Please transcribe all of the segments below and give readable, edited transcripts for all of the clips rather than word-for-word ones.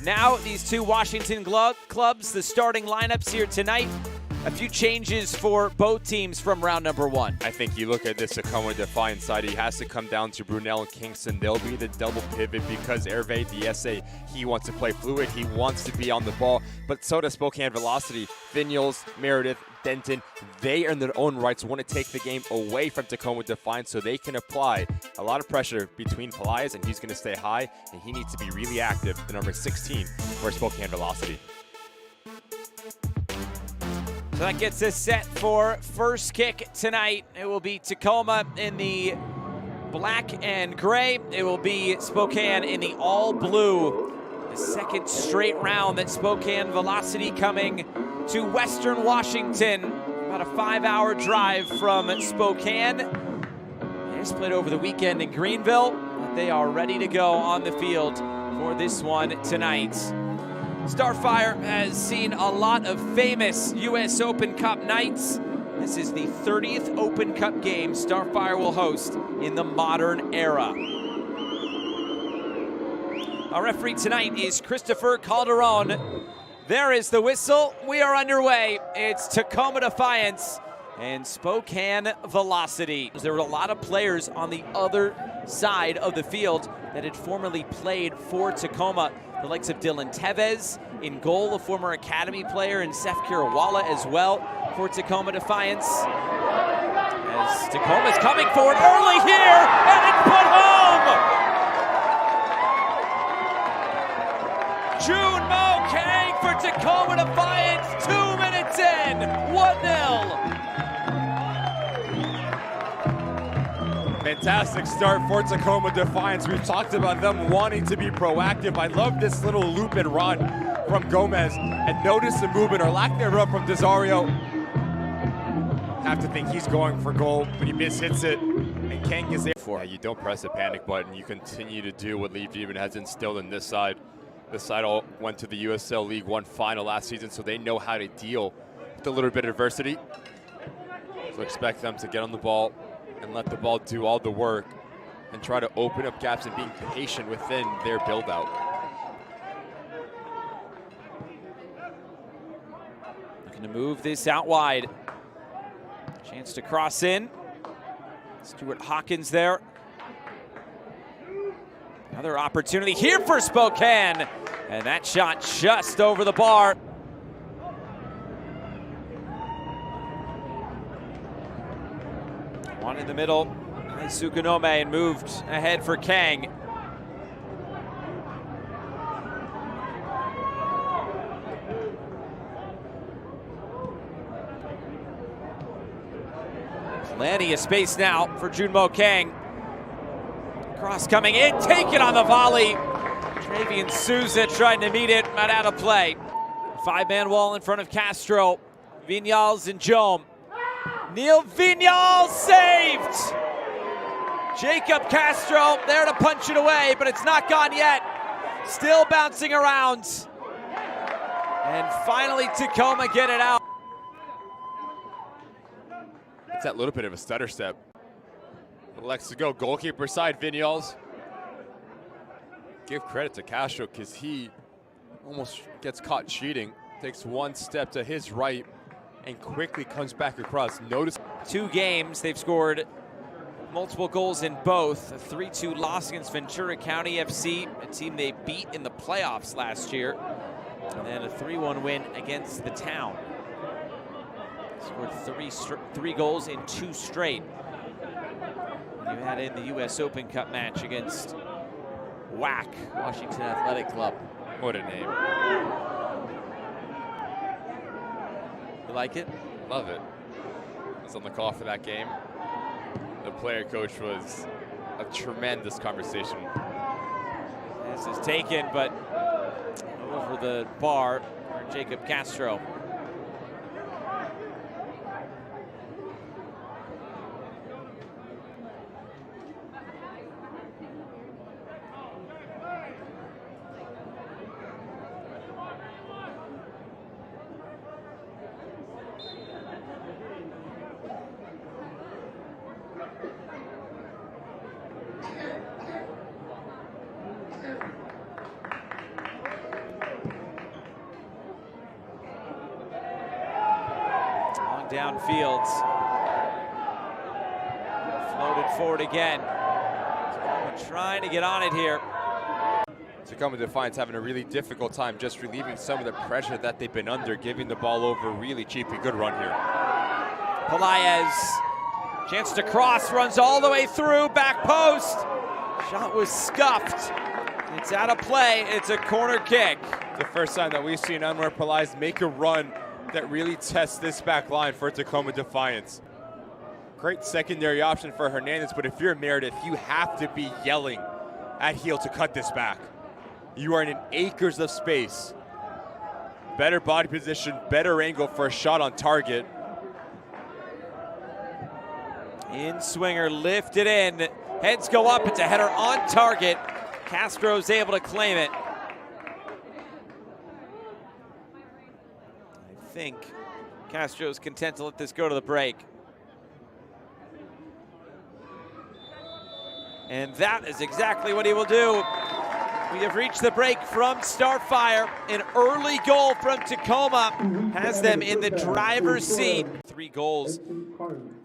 Now, these two Washington clubs, the starting lineups here tonight. A few changes for both teams from round number one. I think you look at this Tacoma Defiance side, he has to come down to Brunel and Kingston. They'll be the double pivot because Hervé Diesse, he wants to play fluid, he wants to be on the ball, but so does Spokane Velocity. Vignoles, Meredith, Denton, they in their own rights want to take the game away from Tacoma Defiance so they can apply a lot of pressure between Pelias, and he's going to stay high, and he needs to be really active, the number 16 for Spokane Velocity. So that gets us set for first kick tonight. It will be Tacoma in the black and gray. It will be Spokane in the all blue. The second straight round that Spokane Velocity coming to Western Washington. About a 5-hour drive from Spokane. They just played over the weekend in Greenville, but they are ready to go on the field for this one tonight. Starfire has seen a lot of famous U.S. Open Cup nights. This is the 30th Open Cup game Starfire will host in the modern era. Our referee tonight is Christopher Calderon. There is the whistle. We are underway. It's Tacoma Defiance and Spokane Velocity. There were a lot of players on the other side of the field that had formerly played for Tacoma. The likes of Dylan Tevez in goal, a former academy player, and Seth Kirawala as well for Tacoma Defiance. As Tacoma's coming forward early here, and it's put home! June Mo Kang for Tacoma Defiance, 2 minutes in, 1-0. Fantastic start for Tacoma Defiance. We've talked about them wanting to be proactive. I love this little loop and run from Gomez. And notice the movement or lack thereof from Desario. Have to think he's going for goal, but he mishits it. And Kang is there. Yeah, you don't press the panic button. You continue to do what Lee Beeman has instilled in this side. This side all went to the USL League One final last season, so they know how to deal with a little bit of adversity. So expect them to get on the ball and let the ball do all the work and try to open up gaps and being patient within their build-out. Looking to move this out wide. Chance to cross in. Stuart Hawkins there. Another opportunity here for Spokane. And that shot just over the bar. One in the middle, Sukunome, and moved ahead for Kang. Plenty of space now for Junmo Kang. Cross coming in, taken on the volley. Travian Souza trying to meet it, but out of play. 5-man wall in front of Castro. Vignals and Jome. Neil Vignal saved! Jacob Castro there to punch it away, but it's not gone yet. Still bouncing around. And finally Tacoma get it out. It's that little bit of a stutter step. Let's go, goalkeeper side, Vignals. Give credit to Castro because he almost gets caught cheating. Takes one step to his right and quickly comes back across. Notice 2 games, they've scored multiple goals in both. A 3-2 loss against Ventura County FC, a team they beat in the playoffs last year. And then a 3-1 win against the Town. Scored 3 goals in 2 straight. You had in the U.S. Open Cup match against WAC, Washington Athletic Club. What a name. You like it? Love it. I was on the call for that game. The player coach was a tremendous conversation. This is taken, but over the bar for Jacob Castro. downfield. Floated forward again. Trying to get on it here. Tacoma Defiance having a really difficult time just relieving some of the pressure that they've been under, giving the ball over really cheaply. Good run here. Pelaez, chance to cross, runs all the way through, back post. Shot was scuffed. It's out of play. It's a corner kick. The first time that we've seen Anwar Pelaez make a run that really tests this back line for Tacoma Defiance. Great secondary option for Hernandez, but if you're Meredith, you have to be yelling at heel to cut this back. You are in acres of space. Better body position, better angle for a shot on target. In swinger, lifted in. Heads go up, it's a header on target. Castro's able to claim it. I think Castro's content to let this go to the break. And that is exactly what he will do. We have reached the break from Starfire. An early goal from Tacoma has them in the driver's seat. 3 goals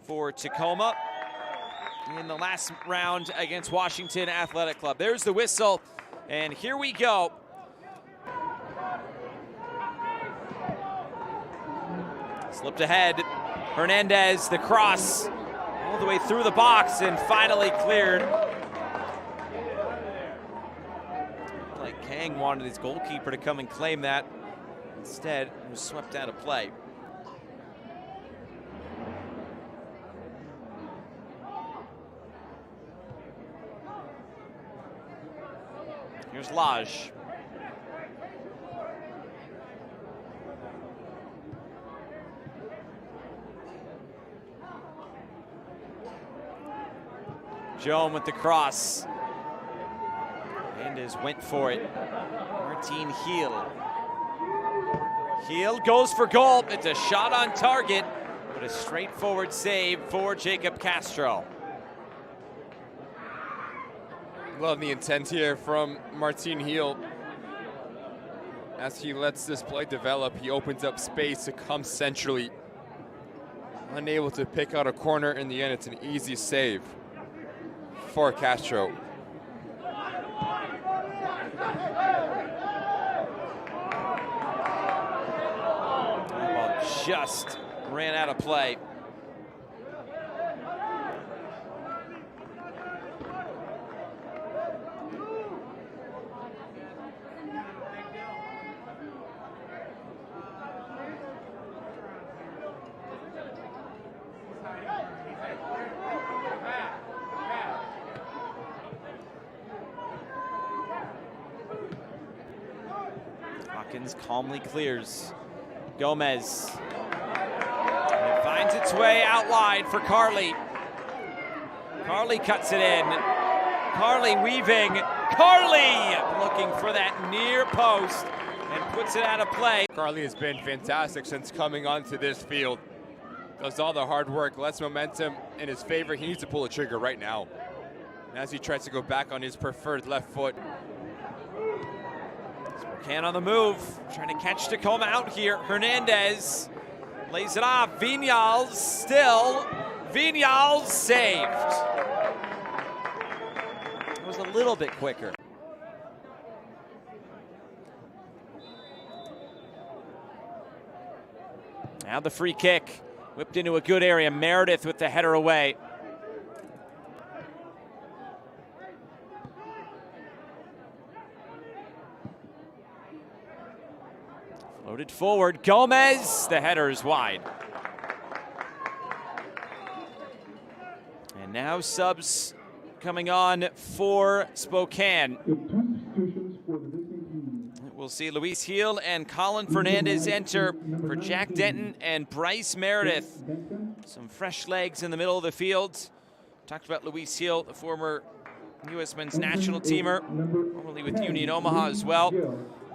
for Tacoma in the last round against Washington Athletic Club. There's the whistle, and here we go. Slipped ahead. Hernandez, the cross, all the way through the box and finally cleared. Like Kang wanted his goalkeeper to come and claim that. Instead, it was swept out of play. Here's Lodge. Joan with the cross. Hernandez went for it. Martin Heel. Heel goes for goal. It's a shot on target, but a straightforward save for Jacob Castro. Love the intent here from Martin Heel. As he lets this play develop, he opens up space to come centrally. Unable to pick out a corner in the end, it's an easy save for Castro. That ball just ran out of play. Hawkins calmly clears. Gomez. And it finds its way out wide for Carly. Carly cuts it in. Carly weaving. Carly looking for that near post and puts it out of play. Carly has been fantastic since coming onto this field. Does all the hard work, lets momentum in his favor. He needs to pull a trigger right now. And as he tries to go back on his preferred left foot. Spokane on the move, trying to catch Tacoma out here. Hernandez lays it off. Viñals still. Viñals saved. It was a little bit quicker. Now the free kick, whipped into a good area. Meredith with the header away. Loaded forward, Gomez, the header is wide. And now subs coming on for Spokane. We'll see Luis Heel and Colin Fernandez enter for Jack Denton and Bryce Meredith. Some fresh legs in the middle of the field. Talked about Luis Heel, the former U.S. men's national teamer, formerly with Union Omaha as well.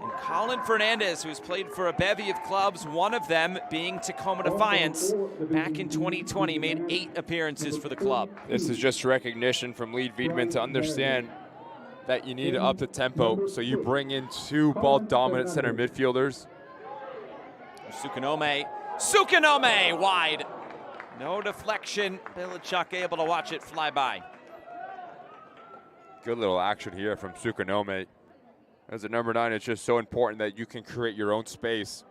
And Colin Fernandez, who's played for a bevy of clubs, one of them being Tacoma Defiance. Back in 2020, made 8 appearances for the club. This is just recognition from Lead Wiedemann to understand that you need to up the tempo, so you bring in 2 ball-dominant center midfielders. Sukanome Sukanome wide. No deflection. Bilichuk able to watch it fly by. Good little action here from Sukanome. As a number 9, it's just so important that you can create your own space.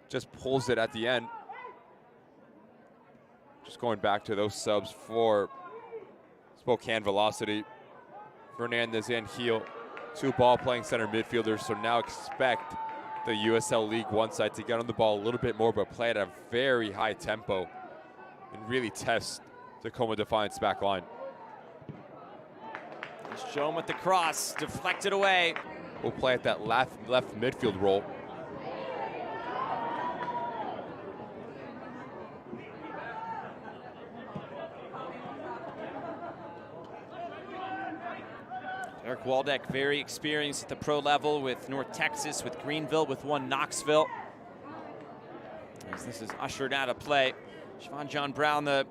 Just pulls it at the end. Just going back to those subs for Spokane Velocity. Fernandez and Heel, 2 ball-playing center midfielders, so now expect the USL League 1 side to get on the ball a little bit more, but play at a very high tempo and really test Tacoma Defiance back line. Here's Joan with the cross, deflected away. We'll play at that left midfield role. Eric Waldeck, very experienced at the pro level with North Texas, with Greenville, with one Knoxville. As this is ushered out of play. Siobhan John Brown, the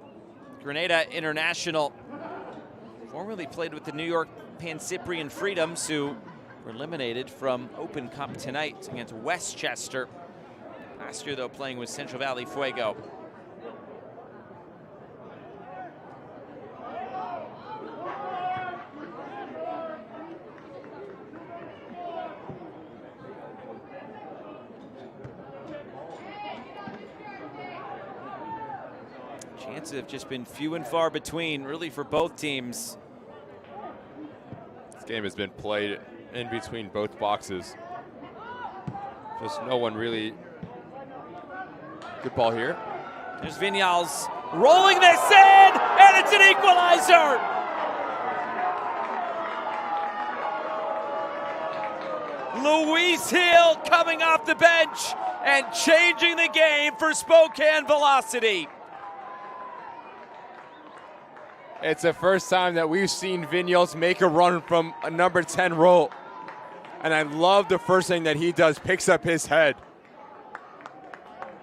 Grenada international, formerly played with the New York Pan-Cyprian Freedoms, who were eliminated from Open Cup tonight against Westchester. Last year, though, playing with Central Valley Fuego. Chances have just been few and far between, really, for both teams. This game has been played in between both boxes. Just no one really. Good ball here. There's Vinyals rolling this in, and it's an equalizer! Luis Hill coming off the bench and changing the game for Spokane Velocity. It's the first time that we've seen Vinyals make a run from a number 10 role. And I love the first thing that he does, picks up his head.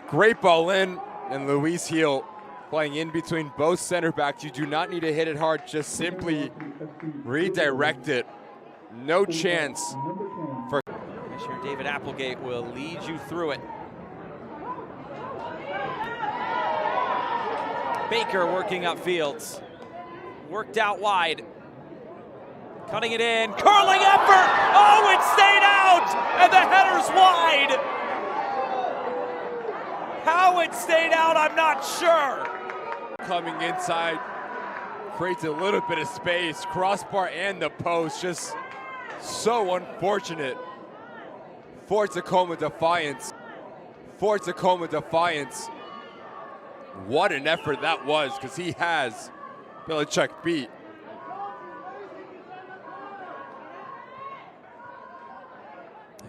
Great ball in, and Luis Hill playing in between both center backs. You do not need to hit it hard, just simply redirect it. No chance for. Commissioner David Applegate will lead you through it. Baker working upfield. Worked out wide. Cutting it in, curling effort! Oh, it stayed out! And the header's wide! How it stayed out, I'm not sure. Coming inside, creates a little bit of space, crossbar and the post, just so unfortunate for Tacoma Defiance. For Tacoma Defiance. What an effort that was, because he has Bilichuk beat.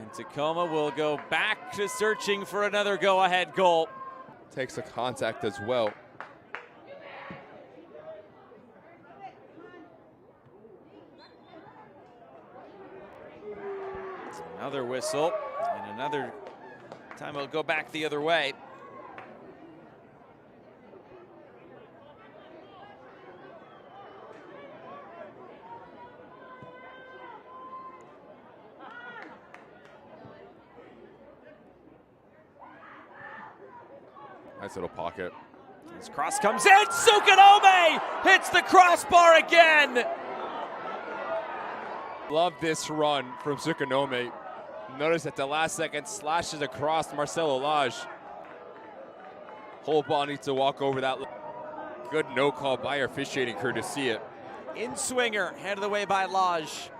And Tacoma will go back to searching for another go-ahead goal. Takes a contact as well. It's another whistle, and another time it'll go back the other way. Nice little pocket. This cross comes in. Sukanome hits the crossbar again. Love this run from Sukanome. Notice at the last second slashes across Marcelo Lage. Whole ball needs to walk over that. Good no call by our officiating crew to see it. In swinger, head of the way by Lage.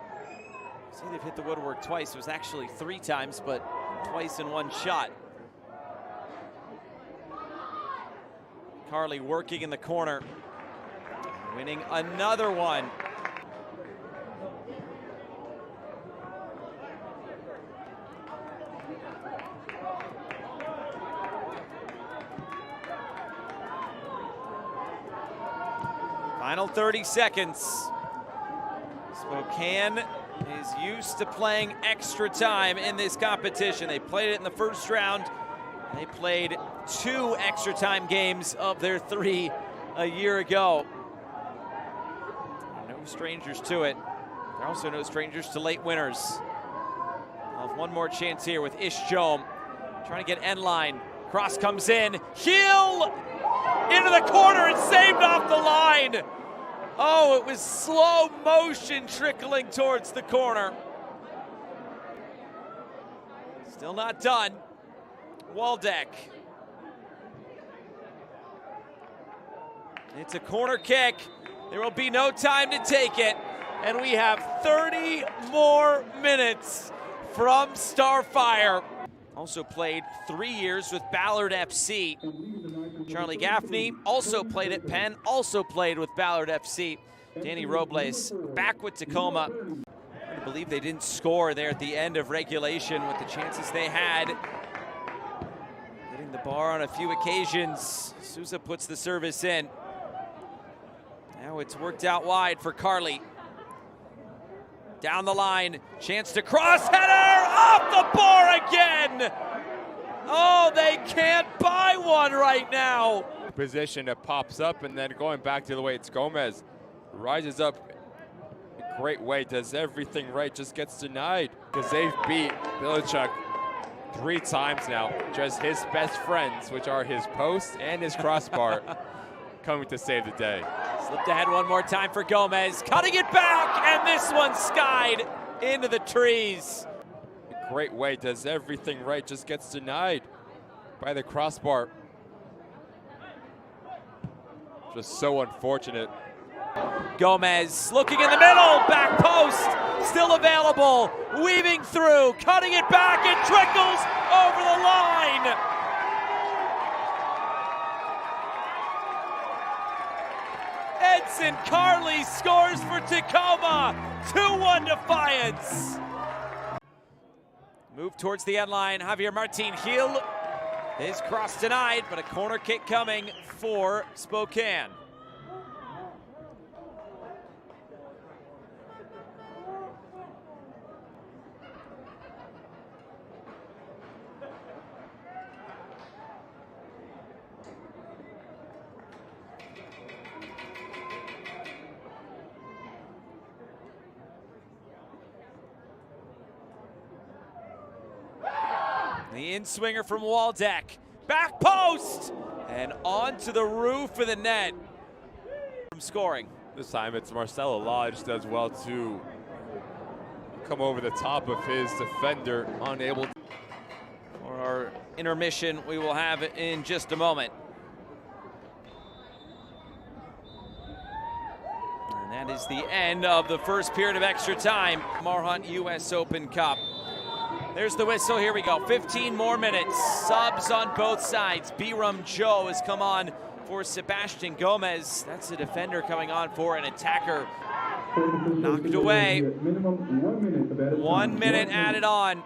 See, they've hit the woodwork twice. It was actually 3 times, but twice in one shot. Carly working in the corner, winning another one. Final 30 seconds. Spokane is used to playing extra time in this competition. They played it in the first round. They played 2 extra time games of their 3 a year ago. No strangers to it. They're also no strangers to late winners. I'll have one more chance here with Ish Jom. Trying to get end line. Cross comes in. Heel into the corner and saved off the line. Oh, it was slow motion trickling towards the corner. Still not done. Waldeck. It's a corner kick. There will be no time to take it. And we have 30 more minutes from Starfire. Also played 3 years with Ballard FC. Charlie Gaffney also played at Penn, also played with Ballard FC. Danny Robles back with Tacoma. I believe they didn't score there at the end of regulation with the chances they had. Hitting the bar on a few occasions. Souza puts the service in. Now it's worked out wide for Carly. Down the line, chance to cross, header, off the bar again! Oh, they can't buy one right now. Position, it pops up, and then going back to the way it's Gomez. Rises up a great way, does everything right, just gets denied. Because they've beat Bilichuk 3 times now. Just his best friends, which are his post and his crossbar, coming to save the day. Slipped ahead one more time for Gomez, cutting it back, and this one skied into the trees. A great way, does everything right, just gets denied by the crossbar. Just so unfortunate. Gomez looking in the middle, back post, still available, weaving through, cutting it back, it trickles over the line. Edson Carly scores for Tacoma, 2-1 Defiance. Move towards the end line, Javier Martin Gil. His cross denied, but a corner kick coming for Spokane. The in-swinger from Waldeck. Back post! And onto the roof of the net. From scoring. This time it's Marcelo Lodge does well to come over the top of his defender, unable to. For our intermission, we will have it in just a moment. And that is the end of the first period of extra time. Lamar Hunt U.S. Open Cup. There's the whistle, here we go. 15 more minutes, subs on both sides. Biram Joe has come on for Sebastian Gomez. That's a defender coming on for an attacker. Knocked away. 1 minute added on.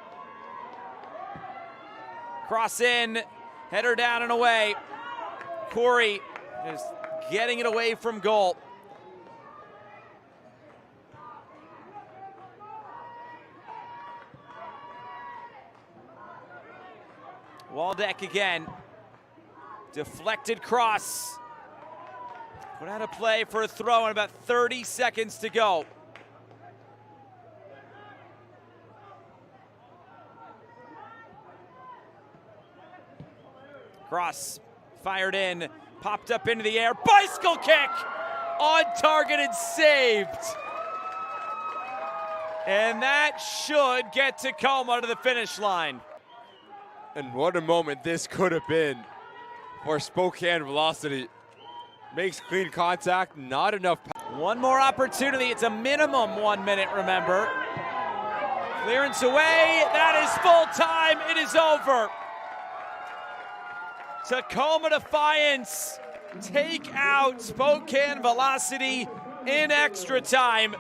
Cross in, header down and away. Corey just getting it away from goal. Waldeck again. Deflected cross. Put out a play for a throw and about 30 seconds to go. Cross fired in, popped up into the air. Bicycle kick! On target and saved. And that should get Tacoma to the finish line. And what a moment this could have been for Spokane Velocity. Makes clean contact, not enough. One more opportunity, it's a minimum 1 minute, remember. Clearance away, that is full time, it is over. Tacoma Defiance take out Spokane Velocity in extra time.